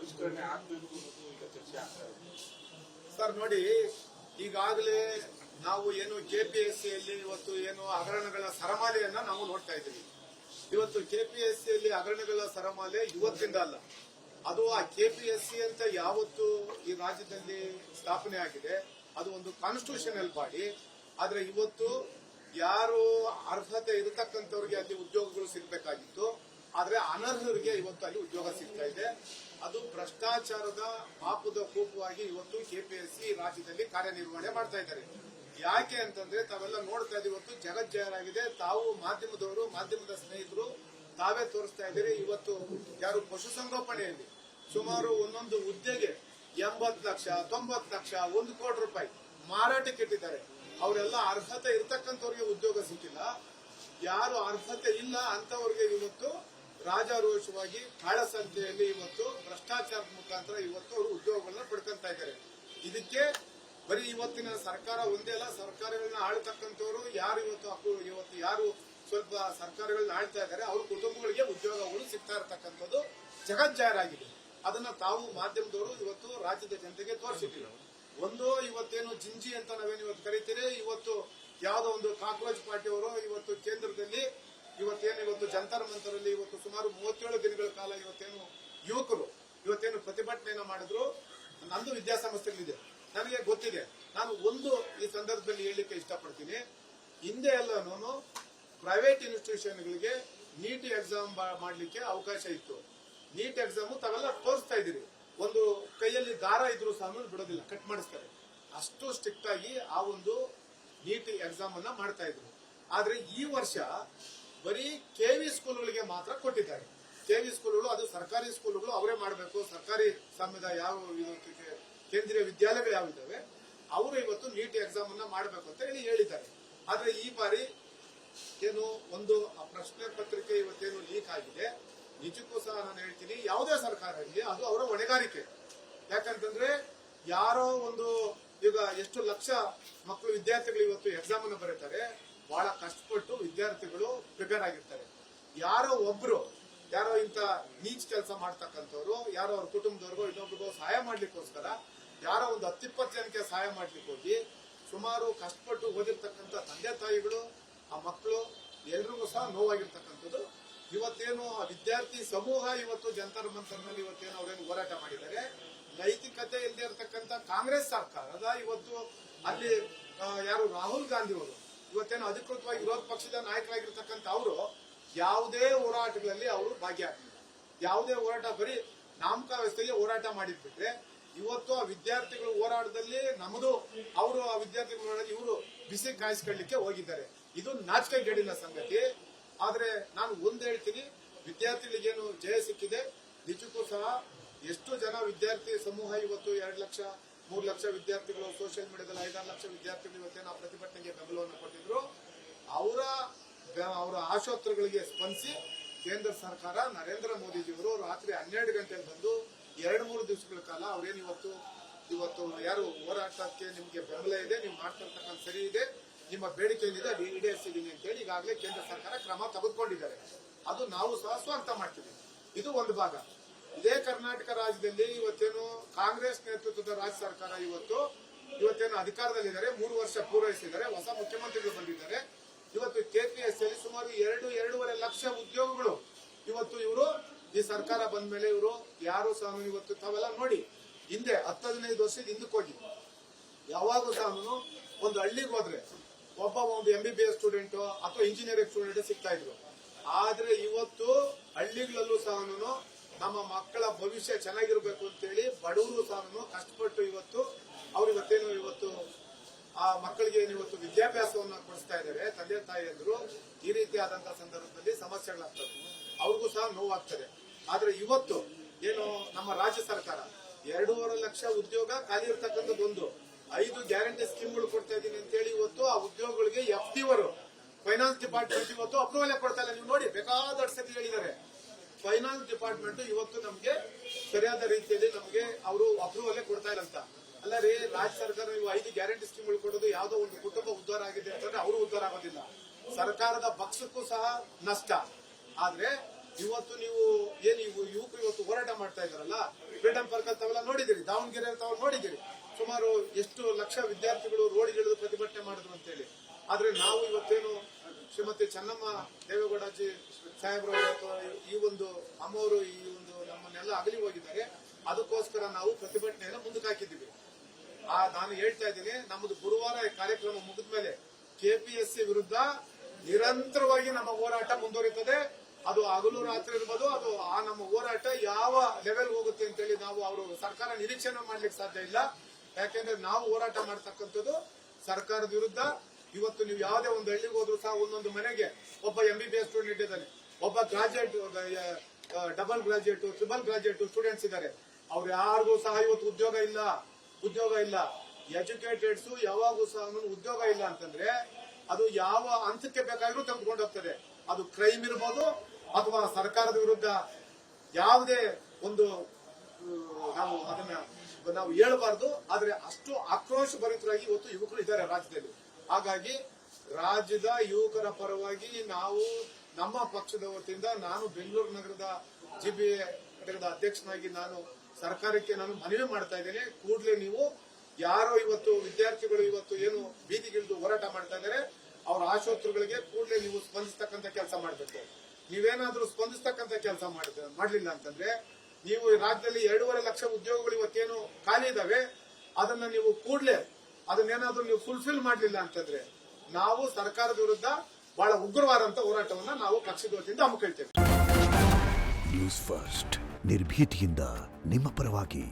ಪರಿಷ್ಕರಣೆ ಆಗಬೇಕು ಅನ್ನೋದು ಈಗ ಚರ್ಚೆ ಆಗ್ತಾ ಇದೆ. ಸರ್ ನೋಡಿ, ಈಗಾಗಲೇ ನಾವು ಏನು ಕೆಪಿಎಸ್ಸಿಯಲ್ಲಿ ಇವತ್ತು ಏನು ಹಗರಣಗಳ ಸರಮಾಲೆಯನ್ನ ನಾವು ನೋಡ್ತಾ ಇದ್ದೀವಿ. ಇವತ್ತು ಕೆಪಿಎಸ್ಸಿಯಲ್ಲಿ ಹಗರಣಗಳ ಸರಮಾಲೆ ಇವತ್ತಿಂದ ಅಲ್ಲ, ಅದು ಆ ಕೆಪಿಎಸ್ಸಿ ಅಂತ ಯಾವತ್ತು ಈ ರಾಜ್ಯದಲ್ಲಿ ಸ್ಥಾಪನೆ ಆಗಿದೆ ಅದು ಒಂದು ಕಾನ್ಸ್ಟಿಟ್ಯೂಷನಲ್ ಬಾಡಿ. ಆದ್ರೆ ಇವತ್ತು ಯಾರು ಅರ್ಹತೆ ಇರತಕ್ಕಂಥವ್ರಿಗೆ ಅಲ್ಲಿ ಉದ್ಯೋಗಗಳು ಸಿಗಬೇಕಾಗಿತ್ತು, ಆದ್ರೆ ಅನರ್ಹರಿಗೆ ಇವತ್ತು ಅಲ್ಲಿ ಉದ್ಯೋಗ ಸಿಗ್ತಾ ಇದೆ. ಅದು ಭ್ರಷ್ಟಾಚಾರದ ಪಾಪದ ಕೂಪವಾಗಿ ಇವತ್ತು ಕೆಪಿಎಸ್ಸಿ ರಾಜ್ಯದಲ್ಲಿ ಕಾರ್ಯನಿರ್ವಹಣೆ ಮಾಡ್ತಾ ಇದ್ದಾರೆ. ಯಾಕೆ ಅಂತಂದ್ರೆ ತಾವೆಲ್ಲ ನೋಡ್ತಾ ಇದ್ದೀವಿ, ಇವತ್ತು ಜಗಜ್ಜಾಹೀರಾಗಿದೆ. ತಾವು ಮಾಧ್ಯಮದವರು, ಮಾಧ್ಯಮದ ಸ್ನೇಹಿತರು ತಾವೇ ತೋರಿಸ್ತಾ ಇದ್ದೀರಿ. ಇವತ್ತು ಯಾರು ಪಶುಸಂಗೋಪನೆಯಲ್ಲಿ ಸುಮಾರು ಒಂದೊಂದು ಹುದ್ದೆಗೆ 80 ಲಕ್ಷ 90 ಲಕ್ಷ 1 ಕೋಟಿ ರೂಪಾಯಿ ಮಾರಾಟಕ್ಕೆ ಇಟ್ಟಿದ್ದಾರೆ. ಅವರೆಲ್ಲ ಅರ್ಹತೆ ಇರತಕ್ಕಂಥವ್ರಿಗೆ ಉದ್ಯೋಗ ಸಿಕ್ಕಿಲ್ಲ. ಯಾರು ಅರ್ಹತೆ ಇಲ್ಲ ಅಂತವರಿಗೆ ಇವತ್ತು ರಾಜಾರೋಷವಾಗಿ ಕಾಳಸಂತೆಯಲ್ಲಿ ಇವತ್ತು ಭ್ರಷ್ಟಾಚಾರದ ಮುಖಾಂತರ ಇವತ್ತು ಅವರು ಉದ್ಯೋಗಗಳನ್ನ ಪಡ್ಕೊಂತ ಇದ್ದಾರೆ. ಇದಕ್ಕೆ ಬರೀ ಇವತ್ತಿನ ಸರ್ಕಾರ ಒಂದೇ ಅಲ್ಲ, ಸರ್ಕಾರಗಳನ್ನ ಆಳ್ತಕ್ಕಂಥವ್ರು ಯಾರು ಇವತ್ತು ಯಾರು ಸ್ವಲ್ಪ ಸರ್ಕಾರಗಳನ್ನ ಆಳ್ತಾ ಇದ್ದಾರೆ ಅವ್ರ ಕುಟುಂಬಗಳಿಗೆ ಉದ್ಯೋಗಗಳು ಸಿಗ್ತಾ ಇರತಕ್ಕಂಥದ್ದು ಜಗಜ್ಜಾಹೀರಾಗಿದೆ. ಅದನ್ನ ತಾವು ಮಾಧ್ಯಮದವರು ಇವತ್ತು ರಾಜ್ಯದ ಜನತೆಗೆ ತೋರಿಸಿದ್ರು. ಒಂದು ಇವತ್ತೇನು ಜಿಂಜಿ ಅಂತ ನಾವೇನು ಇವತ್ತು ಕರೀತೀರಿ, ಇವತ್ತು ಯಾವುದೋ ಒಂದು ಕಾಕ್ರೋಚ್ ಪಾರ್ಟಿಯವರು ಇವತ್ತು ಕೇಂದ್ರದಲ್ಲಿ ಇವತ್ತು ಜಂತರ್ ಮಂತರಲ್ಲಿ ಇವತ್ತು ಸುಮಾರು 37 ದಿನಗಳ ಕಾಲ ಇವತ್ತೇನು ಯುವಕರು ಇವತ್ತೇನು ಪ್ರತಿಭಟನೆಯನ್ನ ಮಾಡಿದ್ರು. ನಂದು ವಿದ್ಯಾಸಂಸ್ಥೆಗಳಿದೆ, ನನಗೆ ಗೊತ್ತಿದೆ. ನಾನು ಒಂದು ಈ ಸಂದರ್ಭದಲ್ಲಿ ಹೇಳಲಿಕ್ಕೆ ಇಷ್ಟಪಡ್ತೀನಿ. ಹಿಂದೆ ಎಲ್ಲನೂ ಪ್ರೈವೇಟ್ ಇನ್ಸ್ಟಿಟ್ಯೂಷನ್ಗಳಿಗೆ ನೀಟ್ ಎಕ್ಸಾಮ್ ಮಾಡಲಿಕ್ಕೆ ಅವಕಾಶ ಇತ್ತು. ನೀಟ್ ಎಕ್ಸಾಮ್ ತಾವೆಲ್ಲ ತೋರಿಸ್ತಾ ಇದ್ದೀರಿ, ಒಂದು ಕೈಯಲ್ಲಿ ದಾರ ಇದ್ರು ಸಹ ಬಿಡೋದಿಲ್ಲ, ಕಟ್ ಮಾಡಿಸ್ತಾರೆ. ಅಷ್ಟು ಸ್ಟ್ರಿಕ್ಟ್ ಆಗಿ ಆ ಒಂದು ನೀಟ್ ಎಕ್ಸಾಮ್ ಅನ್ನ ಮಾಡ್ತಾ ಇದ್ರು. ಆದ್ರೆ ಈ ವರ್ಷ ಬರೀ ಕೆವಿ ಸ್ಕೂಲ್ಗಳಿಗೆ ಮಾತ್ರ ಕೊಟ್ಟಿದ್ದಾರೆ. ಕೆವಿ ಸ್ಕೂಲ್ಗಳು ಅದು ಸರ್ಕಾರಿ ಸ್ಕೂಲ್ಗಳು ಅವರೇ ಮಾಡಬೇಕು. ಸರ್ಕಾರಿ ಸಂವಿಧಾನ ಯಾವ ಕೇಂದ್ರೀಯ ವಿದ್ಯಾಲಯಗಳು ಯಾವಿದ್ದಾವೆ ಅವರು ಇವತ್ತು ನೀಟ್ ಎಕ್ಸಾಮ್ ಅನ್ನ ಮಾಡಬೇಕು ಅಂತ ಹೇಳಿದ್ದಾರೆ. ಆದ್ರೆ ಈ ಬಾರಿ ಏನು ಒಂದು ಪ್ರಶ್ನೆ ಪತ್ರಿಕೆ ಇವತ್ತೇನು ಲೀಕ್ ಆಗಿದೆ, ನಿಜಕ್ಕೂ ಸಹ ನಾನು ಹೇಳ್ತೀನಿ, ಯಾವುದೇ ಸರ್ಕಾರ ಆಗಲಿ ಅದು ಅವರ ಹೊಣೆಗಾರಿಕೆ. ಯಾಕಂತಂದ್ರೆ ಯಾರೋ ಒಂದು ಈಗ ಎಷ್ಟು ಲಕ್ಷ ಮಕ್ಕಳು ವಿದ್ಯಾರ್ಥಿಗಳು ಇವತ್ತು ಎಕ್ಸಾಮ್ ಅನ್ನು ಬರೀತಾರೆ, ಬಹಳ ಕಷ್ಟಪಟ್ಟು ವಿದ್ಯಾರ್ಥಿಗಳು ಪ್ರಿಪೇರ್ ಆಗಿರ್ತಾರೆ. ಯಾರೋ ಒಬ್ರು ಯಾರೋ ಇಂತ ನೀಚ್ ಕೆಲಸ ಮಾಡ್ತಕ್ಕಂಥವ್ರು ಯಾರೋ ಅವ್ರ ಕುಟುಂಬದವ್ರಿಗೋ ಇನ್ನೊಬ್ರಿಗೋ ಸಹಾಯ ಮಾಡ್ಲಿಕ್ಕೋಸ್ಕರ ಯಾರೋ ಒಂದು 10-20 ಜನಕ್ಕೆ ಸಹಾಯ ಮಾಡ್ಲಿಕ್ಕೆ ಹೋಗಿ ಸುಮಾರು ಕಷ್ಟಪಟ್ಟು ಓದಿರ್ತಕ್ಕಂಥ ತಂದೆ ತಾಯಿಗಳು ಆ ಮಕ್ಕಳು ಎಲ್ರಿಗೂ ಸಹ ನೋವಾಗಿರ್ತಕ್ಕಂಥದ್ದು. ಇವತ್ತೇನು ಆ ವಿದ್ಯಾರ್ಥಿ ಸಮೂಹ ಇವತ್ತು ಜಂತರ್ ಮಂತರ್ನಲ್ಲಿ ಇವತ್ತೇನು ಅವರೇನು ಹೋರಾಟ ಮಾಡಿದ್ದಾರೆ. ನೈತಿಕತೆ ಇಲ್ಲದೆ ಇರತಕ್ಕಂಥ ಕಾಂಗ್ರೆಸ್ ಸರ್ಕಾರದ ಇವತ್ತು ಅಲ್ಲಿ ಯಾರು ರಾಹುಲ್ ಗಾಂಧಿ ಅವರು ಇವತ್ತೇನು ಅಧಿಕೃತವಾಗಿ ವಿರೋಧ ಪಕ್ಷದ ನಾಯಕರಾಗಿರ್ತಕ್ಕಂಥ ಅವರು ಯಾವುದೇ ಹೋರಾಟಗಳಲ್ಲಿ ಅವರು ಭಾಗಿಯಾಗಲಿಲ್ಲ. ಯಾವುದೇ ಹೋರಾಟ ಬರೀ ನಾಮಕಾವಸ್ಥೆಗೆ ಹೋರಾಟ ಮಾಡಿದ್ಬಿಟ್ರೆ ಇವತ್ತು ಆ ವಿದ್ಯಾರ್ಥಿಗಳು ಹೋರಾಟದಲ್ಲಿ ನಮ್ಮದು ಅವರು ಆ ವಿದ್ಯಾರ್ಥಿಗಳು ಇವರು ಬಿಸಿ ಕಾಯಿಸ್ಕೊಳ್ಳಿಕ್ಕೆ ಹೋಗಿದ್ದಾರೆ. ಇದು ನಾಚಿಕೆಗೇಡಿನ ಸಂಗತಿ. ಆದ್ರೆ ನಾನು ಒಂದ್ ಹೇಳ್ತೀನಿ, ವಿದ್ಯಾರ್ಥಿಗಳಿಗೇನು ಜಯ ಸಿಕ್ಕಿದೆ. ನಿಜಕ್ಕೂ ಸಹ ಎಷ್ಟು ಜನ ವಿದ್ಯಾರ್ಥಿ ಸಮೂಹ ಇವತ್ತು 2 ಲಕ್ಷ 3 ಲಕ್ಷ ವಿದ್ಯಾರ್ಥಿಗಳು ಸೋಷಿಯಲ್ ಮೀಡಿಯಾದಲ್ಲಿ 5-6 ಲಕ್ಷ ವಿದ್ಯಾರ್ಥಿಗಳು ಇವತ್ತೇನು ಆ ಪ್ರತಿಭಟನೆಗೆ ಬೆಂಬಲವನ್ನು ಕೊಟ್ಟಿದ್ರು. ಅವರ ಆಶೋತ್ತರಗಳಿಗೆ ಸ್ಪಂದಿಸಿ ಕೇಂದ್ರ ಸರ್ಕಾರ ನರೇಂದ್ರ ಮೋದಿಜಿಯವರು ರಾತ್ರಿ 12 ಗಂಟೆಗೆ ಬಂದು 2-3 ದಿವಸಗಳ ಕಾಲ ಅವರೇನು ಇವತ್ತು ಯಾರು ಹೋರಾಟಕ್ಕೆ ನಿಮಗೆ ಬೆಂಬಲ ಇದೆ, ನೀವು ಮಾಡ್ತಿರ್ತಕ್ಕಂಥ ಸರಿ ಇದೆ, ನಿಮ್ಮ ಬೇಡಿಕೆ ಏನಿದೆ ಅದು ಈಡೇರಿಸಿದ್ದೀನಿ ಅಂತ ಹೇಳಿ ಈಗಾಗಲೇ ಕೇಂದ್ರ ಸರ್ಕಾರ ಕ್ರಮ ತೆಗೆದುಕೊಂಡಿದ್ದಾರೆ. ಅದು ನಾವು ಸಹ ಸ್ವಾಗತ ಮಾಡ್ತೀವಿ. ಇದು ಒಂದು ಭಾಗ. ಇದೇ ಕರ್ನಾಟಕ ರಾಜ್ಯದಲ್ಲಿ ಇವತ್ತೇನು ಕಾಂಗ್ರೆಸ್ ನೇತೃತ್ವದ ರಾಜ್ಯ ಸರ್ಕಾರ ಇವತ್ತೇನು ಅಧಿಕಾರದಲ್ಲಿದ್ದಾರೆ, 3 ವರ್ಷ ಪೂರೈಸಿದ್ದಾರೆ, ಹೊಸ ಮುಖ್ಯಮಂತ್ರಿಗಳು ಬಂದಿದ್ದಾರೆ. ಇವತ್ತು ಕೆಪಿಎಸ್ಸಿಯಲ್ಲಿ ಸುಮಾರು 2-2.5 ಲಕ್ಷ ಉದ್ಯೋಗಗಳು ಇವತ್ತು ಇವರು ಈ ಸರ್ಕಾರ ಬಂದ ಮೇಲೆ ಇವರು ಯಾರು ಸಹ ಇವತ್ತು ತಾವೆಲ್ಲ ನೋಡಿ, ಹಿಂದೆ 10-15 ವರ್ಷದ ಹಿಂದಕ್ಕೆ ಹೋಗಿ ಯಾವಾಗೂ ಸಹ ಒಂದು ಹಳ್ಳಿಗೆ ಹೋದ್ರೆ ಒಂದು MBBS ಸ್ಟೂಡೆಂಟ್ ಅಥವಾ ಇಂಜಿನಿಯರಿಂಗ್ ಸ್ಟೂಡೆಂಟ್ ಸಿಗ್ತಾ ಇದ್ರು. ಆದ್ರೆ ಇವತ್ತು ಹಳ್ಳಿಗಳಲ್ಲೂ ಸಹ ನಮ್ಮ ಮಕ್ಕಳ ಭವಿಷ್ಯ ಚೆನ್ನಾಗಿರ್ಬೇಕು ಅಂತೇಳಿ ಬಡವರು ಸಹ ಕಷ್ಟಪಟ್ಟು ಅವ್ರು ಇವತ್ತು ಆ ಮಕ್ಕಳಿಗೆ ಇವತ್ತು ವಿದ್ಯಾಭ್ಯಾಸವನ್ನು ಕೊಡಿಸ್ತಾ ಇದ್ದಾರೆ. ತಂದೆ ತಾಯಿಯಂದ್ರು ಈ ರೀತಿಯಾದಂತಹ ಸಂದರ್ಭದಲ್ಲಿ ಸಮಸ್ಯೆಗಳಾಗ್ತವೆ, ಅವ್ರಿಗೂ ಸಹ ನೋವಾಗ್ತದೆ. ಆದ್ರೆ ಇವತ್ತು ಏನು ನಮ್ಮ ರಾಜ್ಯ ಸರ್ಕಾರ 2.5 ಲಕ್ಷ ಉದ್ಯೋಗ ಖಾಲಿ ಇರ್ತಕ್ಕಂಥದ್ದು 5 ಗ್ಯಾರಂಟಿ ಸ್ಕೀಮ್ಗಳು ಕೊಡ್ತಾ ಇದ್ದೀನಿ ಅಂತೇಳಿ ಇವತ್ತು ಆ ಉದ್ಯೋಗಗಳಿಗೆ FD ಫೈನಾನ್ಸ್ ಡಿಪಾರ್ಟ್ಮೆಂಟ್ ಇವತ್ತು ಅಪ್ರೂವಲ್ ಕೊಡ್ತಾ ಇಲ್ಲ. ನೀವು ನೋಡಿ, ಬೇಕಾದ ಸತಿ ಹೇಳಿದ್ದಾರೆ. ಫೈನಾನ್ಸ್ ಡಿಪಾರ್ಟ್ಮೆಂಟ್ ಇವತ್ತು ನಮಗೆ ಸರಿಯಾದ ರೀತಿಯಲ್ಲಿ ನಮಗೆ ಅವರು ಅಪ್ರೂವಲ್ ಕೊಡ್ತಾ ಇಲ್ಲ ಅಂತ. ಅಲ್ಲ ರೀ, ರಾಜ್ಯ ಸರ್ಕಾರ ನೀವು 5 ಗ್ಯಾರಂಟಿ ಸ್ಕೀಮ್ಗಳು ಕೊಡೋದು ಯಾವುದೋ ಒಂದು ಕುಟುಂಬ ಉದ್ಧಾರ ಆಗಿದೆ ಅಂತಂದ್ರೆ ಅವರು ಉದ್ಧಾರ ಆಗೋದಿಲ್ಲ, ಸರ್ಕಾರದ ಪಕ್ಷಕ್ಕೂ ಸಹ ನಷ್ಟ. ಆದ್ರೆ ಇವತ್ತು ನೀವು ಯುವಕರು ಹೋರಾಟ ಮಾಡ್ತಾ ಇದಾರಲ್ಲ. ಫ್ರೀಡಂ ಪಾರ್ಕ್ ಅಲ್ಲಿ ತಾವೆಲ್ಲ ನೋಡಿದಿರಿ, ದಾವಣಗೆರೆ ತಾವು ನೋಡಿದಿರಿ, ಸುಮಾರು ಎಷ್ಟು ಲಕ್ಷ ವಿದ್ಯಾರ್ಥಿಗಳು ರೋಡ್ಗಿಳಿದು ಪ್ರತಿಭಟನೆ ಮಾಡಿದ್ರು ಅಂತೇಳಿ. ಆದ್ರೆ ನಾವು ಇವತ್ತೇನು ಶ್ರೀಮತಿ ಚೆನ್ನಮ್ಮ ದೇವೇಗೌಡಜಿ ಸಾಹೇಬ್ರು ಈ ಒಂದು ಅಮ್ಮವರು ಈ ಒಂದು ನಮ್ಮನ್ನೆಲ್ಲ ಅಗಲಿ ಹೋಗಿದ್ದಾರೆ, ಅದಕ್ಕೋಸ್ಕರ ನಾವು ಪ್ರತಿಭಟನೆಯನ್ನು ಮುಂದಕ್ಕೆ ಹಾಕಿದ್ದೀವಿ. ನಾನು ಹೇಳ್ತಾ ಇದ್ದೀನಿ, ನಮ್ಮದು ಗುರುವಾರ ಈ ಕಾರ್ಯಕ್ರಮ ಮುಗಿದ ಮೇಲೆ ಕೆಪಿಎಸ್ಸಿ ವಿರುದ್ಧ ನಿರಂತರವಾಗಿ ನಮ್ಮ ಹೋರಾಟ ಮುಂದುವರಿಯುತ್ತದೆ. ಅದು ಹಗಲು ರಾತ್ರಿ ಇರ್ಬೋದು, ಅದು ಆ ನಮ್ಮ ಹೋರಾಟ ಯಾವ ಲೆವೆಲ್ ಹೋಗುತ್ತೆ ಅಂತೇಳಿ ನಾವು ಅವರು ಸರ್ಕಾರ ನಿರೀಕ್ಷೆನ ಮಾಡ್ಲಿಕ್ಕೆ ಸಾಧ್ಯ ಇಲ್ಲ. ಯಾಕೆಂದ್ರೆ ನಾವು ಹೋರಾಟ ಮಾಡ್ತಕ್ಕಂಥದ್ದು ಸರ್ಕಾರದ ವಿರುದ್ಧ. ಇವತ್ತು ನೀವು ಯಾವುದೇ ಒಂದು ಹಳ್ಳಿಗೆ ಹೋದ್ರು ಸಹ ಒಂದೊಂದು ಮನೆಗೆ ಒಬ್ಬ MBBS ಸ್ಟೂಡೆಂಟ್ ಇದ್ದಾನೆ, ಒಬ್ಬ graduate, double graduate, triple graduate students ಇದ್ದಾರೆ. ಅವ್ರು ಯಾರಿಗೂ ಸಹ ಇವತ್ತು ಉದ್ಯೋಗ ಇಲ್ಲ. ಎಜುಕೇಟೆಡ್ಸ್ ಯಾವಾಗೂ ಸಹ ಉದ್ಯೋಗ ಇಲ್ಲ ಅಂತಂದ್ರೆ ಅದು ಯಾವ ಹಂತಕ್ಕೆ ಬೇಕಾದ್ರೂ ತೆಗೆದುಕೊಂಡು ಹೋಗ್ತದೆ. ಅದು ಕ್ರೈಮ್ ಇರ್ಬೋದು ಅಥವಾ ಸರ್ಕಾರದ ವಿರುದ್ಧ ಯಾವುದೇ ಒಂದು ನಾವು ಹೇಳಬಾರ್ದು. ಆದ್ರೆ ಅಷ್ಟು ಆಕ್ರೋಶ ಭರಿತರಾಗಿ ಇವತ್ತು ಯುವಕರು ಇದ್ದಾರೆ ರಾಜ್ಯದಲ್ಲಿ. ಹಾಗಾಗಿ ರಾಜ್ಯದ ಯುವಕರ ಪರವಾಗಿ ನಾವು ನಮ್ಮ ಪಕ್ಷದ ವತಿಯಿಂದ ನಾನು ಬೆಂಗಳೂರು ನಗರದ GBA ಘಟಕದ ಅಧ್ಯಕ್ಷನಾಗಿ ನಾನು ಸರ್ಕಾರಕ್ಕೆ ನಾನು ಮನವಿ ಮಾಡ್ತಾ ಇದ್ದೇನೆ. ಕೂಡಲೇ ನೀವು ಯಾರೋ ಇವತ್ತು ವಿದ್ಯಾರ್ಥಿಗಳು ಇವತ್ತು ಏನು ಬೀದಿಗಿಳಿದು ಹೋರಾಟ ಮಾಡ್ತಾ ಇದ್ದಾರೆ, ಅವರ ಆಶೋತ್ತರಗಳಿಗೆ ಕೂಡಲೇ ನೀವು ಸ್ಪಂದಿಸ್ತಕ್ಕಂಥ ಕೆಲಸ ಮಾಡಬೇಕು. ನೀವೇನಾದ್ರೂ ಸ್ಪಂದಿಸ್ತಕ್ಕಂಥ ಕೆಲಸ ಮಾಡಲಿಲ್ಲ ಅಂತಂದ್ರೆ ನೀವು ಈ ರಾಜ್ಯದಲ್ಲಿ 2.5 ಲಕ್ಷ ಉದ್ಯೋಗಗಳು ಇವತ್ತೇನು ಖಾಲಿ ಇದಾವೆ, ಅದನ್ನ ನೀವು ಕೂಡಲೇ ಅದನ್ನೇನಾದ್ರೂ ನೀವು ಫುಲ್ಫಿಲ್ ಮಾಡಲಿಲ್ಲ ಅಂತಂದ್ರೆ ನಾವು ಸರ್ಕಾರದ ವಿರುದ್ಧ ಬಹಳ ಉಗ್ರವಾದಂತ ಹೋರಾಟವನ್ನ ನಾವು ಪಕ್ಷದ ವತಿಯಿಂದ ಹಮ್ಮಿಕೊಳ್ತೇವೆ. ನ್ಯೂಸ್ ಫಸ್ಟ್ ನಿರ್ಭೀತಿಯಿಂದ ನಿಮ್ಮ ಪರವಾಗಿ.